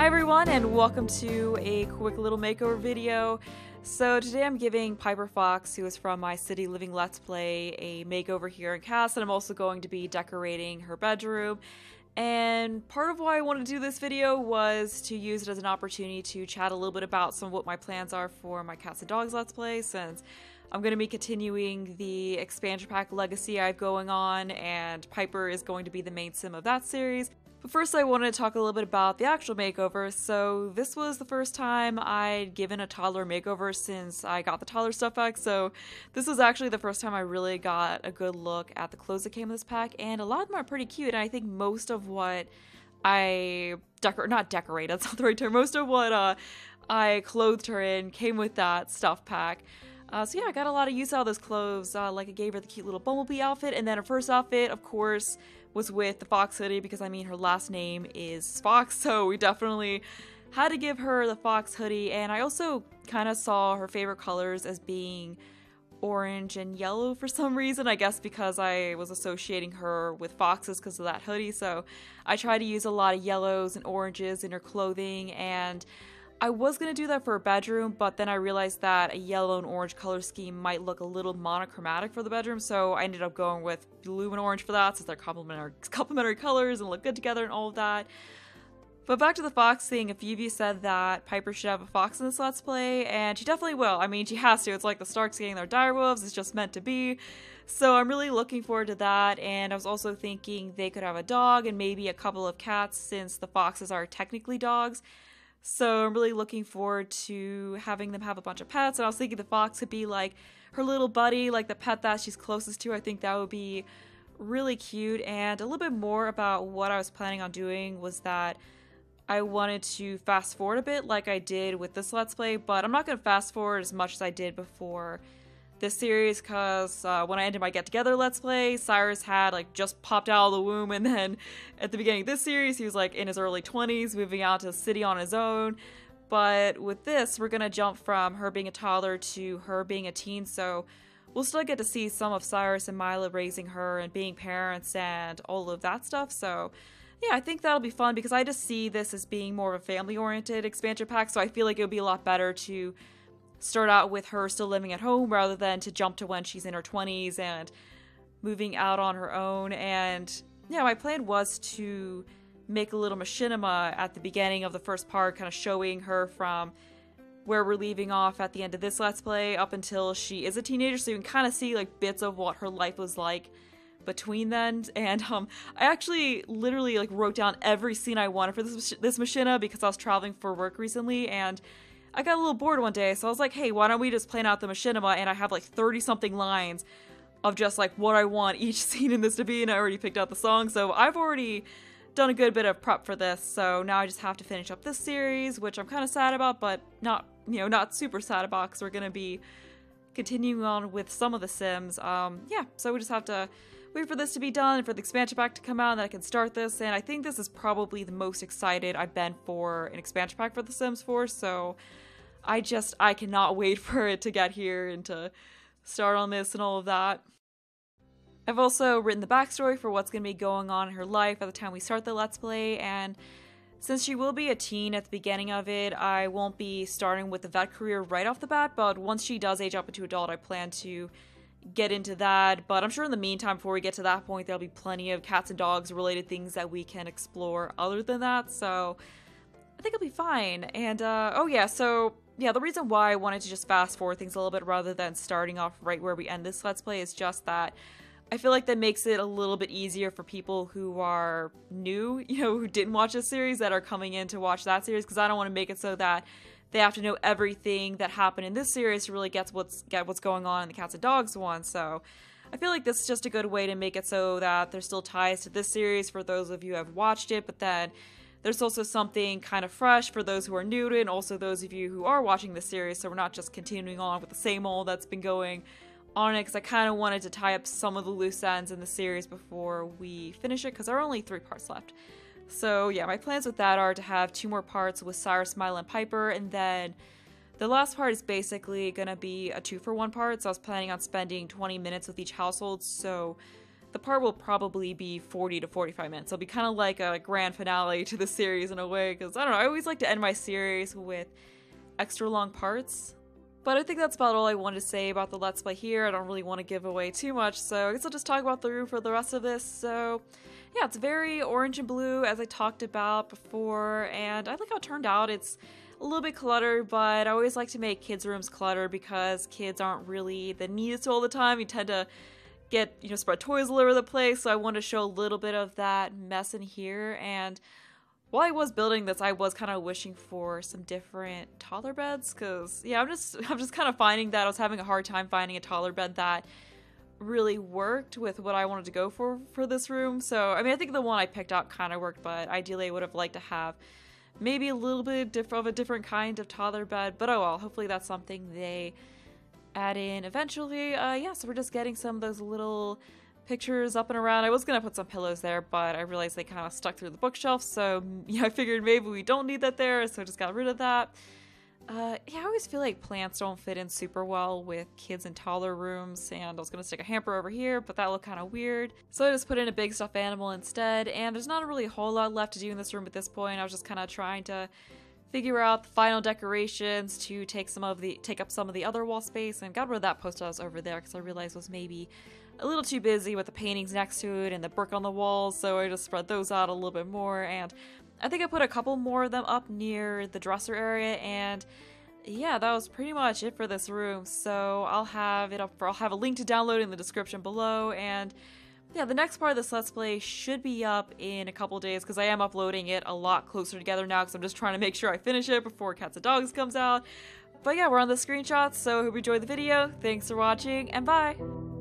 Hi everyone, and welcome to a quick little makeover video. So today I'm giving Piper Fox, who is from my City Living Let's Play, a makeover here in CAS, and I'm also going to be decorating her bedroom. And part of why I wanted to do this video was to use it as an opportunity to chat a little bit about some of what my plans are for my Cats and Dogs Let's Play, since I'm going to be continuing the expansion pack legacy I have going on, and Piper is going to be the main sim of that series. But first I wanted to talk a little bit about the actual makeover. So this was the first time I'd given a toddler makeover since I got the toddler stuff pack, so this was actually the first time I really got a good look at the clothes that came in this pack, and a lot of them are pretty cute, and I think most of what I not decorate, that's not the right term, most of what I clothed her in came with that stuff pack. So yeah, I got a lot of use out of those clothes. Like I gave her the cute little bumblebee outfit, and then her first outfit, of course, was with the Fox hoodie, because I mean her last name is Fox, so we definitely had to give her the Fox hoodie. And I also kind of saw her favorite colors as being orange and yellow for some reason, I guess because I was associating her with foxes because of that hoodie, so I tried to use a lot of yellows and oranges in her clothing. And I was going to do that for her bedroom, but then I realized that a yellow and orange color scheme might look a little monochromatic for the bedroom, so I ended up going with blue and orange for that, since they're complementary colors and look good together and all of that. But back to the fox thing, a few of you said that Piper should have a fox in this Let's Play, and she definitely will. I mean, she has to. It's like the Starks getting their direwolves, it's just meant to be. So I'm really looking forward to that, and I was also thinking they could have a dog and maybe a couple of cats, since the foxes are technically dogs. So I'm really looking forward to having them have a bunch of pets, and I was thinking the fox could be like her little buddy, like the pet that she's closest to. I think that would be really cute. And a little bit more about what I was planning on doing was that I wanted to fast forward a bit like I did with this Let's Play, but I'm not going to fast forward as much as I did before this series, because when I ended my Get Together Let's Play, Cyrus had like just popped out of the womb, and then at the beginning of this series he was like in his early 20s moving out to the city on his own. But with this, we're gonna jump from her being a toddler to her being a teen, so we'll still get to see some of Cyrus and Mila raising her and being parents and all of that stuff. So yeah, I think that'll be fun, because I just see this as being more of a family-oriented expansion pack, so I feel like it would be a lot better to start out with her still living at home rather than to jump to when she's in her 20s and moving out on her own. And yeah, my plan was to make a little machinima at the beginning of the first part, kind of showing her from where we're leaving off at the end of this Let's Play up until she is a teenager, so you can kind of see like bits of what her life was like between then. And I actually literally like wrote down every scene I wanted for this machinima, because I was traveling for work recently and I got a little bored one day, so I was like, hey, why don't we just plan out the machinima? And I have like 30-something lines of just like what I want each scene in this to be, and I already picked out the song, so I've already done a good bit of prep for this. So now I just have to finish up this series, which I'm kind of sad about, but not, not super sad about, because we're gonna be continuing on with some of the Sims. Yeah, so we just have to wait for this to be done and for the expansion pack to come out, and then I can start this. And I think this is probably the most excited I've been for an expansion pack for The Sims 4, so I cannot wait for it to get here and to start on this and all of that. I've also written the backstory for what's going to be going on in her life at the time we start the Let's Play, and since she will be a teen at the beginning of it, I won't be starting with the vet career right off the bat, but once she does age up into adult, I plan to get into that. But I'm sure in the meantime, before we get to that point, there'll be plenty of cats and dogs related things that we can explore other than that, so I think it'll be fine. And oh yeah, so yeah, the reason why I wanted to just fast forward things a little bit rather than starting off right where we end this Let's Play is just that I feel like that makes it a little bit easier for people who are new, who didn't watch this series, that are coming in to watch that series, because I don't want to make it so that they have to know everything that happened in this series to really get what's going on in the Cats and Dogs one. So I feel like this is just a good way to make it so that there's still ties to this series for those of you who have watched it, but then there's also something kind of fresh for those who are new to it, and also those of you who are watching this series, so we're not just continuing on with the same old that's been going on it, because I kind of wanted to tie up some of the loose ends in the series before we finish it, because there are only 3 parts left. So yeah, my plans with that are to have 2 more parts with Cyrus, Mila, and Piper, and then the last part is basically gonna be a 2-for-1 part, so I was planning on spending 20 minutes with each household, so the part will probably be 40 to 45 minutes. It'll be kind of like a grand finale to the series in a way, because I don't know, I always like to end my series with extra long parts. But I think that's about all I wanted to say about the Let's Play here. I don't really want to give away too much, so I guess I'll just talk about the room for the rest of this. So yeah, it's very orange and blue, as I talked about before, and I like how it turned out. It's a little bit cluttered, but I always like to make kids' rooms cluttered because kids aren't really the neatest all the time. You tend to get, spread toys all over the place, so I wanted to show a little bit of that mess in here. And while I was building this, I was kind of wishing for some different toddler beds, because yeah, I'm just kind of finding that I was having a hard time finding a toddler bed that really worked with what I wanted to go for this room. So I mean, I think the one I picked out kind of worked, but ideally I would have liked to have maybe a little bit of a different kind of toddler bed, but oh well, hopefully that's something they add in eventually. Yeah, so we're just getting some of those little pictures up and around. I was gonna put some pillows there, but I realized they kind of stuck through the bookshelf, so yeah, I figured maybe we don't need that there, so I just got rid of that. Yeah, I always feel like plants don't fit in super well with kids and toddler rooms, and I was gonna stick a hamper over here, but that looked kind of weird, so I just put in a big stuffed animal instead. And there's not really a whole lot left to do in this room at this point. I was just kind of trying to figure out the final decorations to take up some of the other wall space, and got rid of that post I was over there because I realized was maybe a little too busy with the paintings next to it and the brick on the walls, so I just spread those out a little bit more. And I think I put a couple more of them up near the dresser area, and yeah, that was pretty much it for this room. So I'll have a link to download in the description below. And yeah, the next part of this Let's Play should be up in a couple days, because I am uploading it a lot closer together now, because I'm just trying to make sure I finish it before Cats and Dogs comes out. But yeah, we're on the screenshots, so hope you enjoyed the video. Thanks for watching, and bye!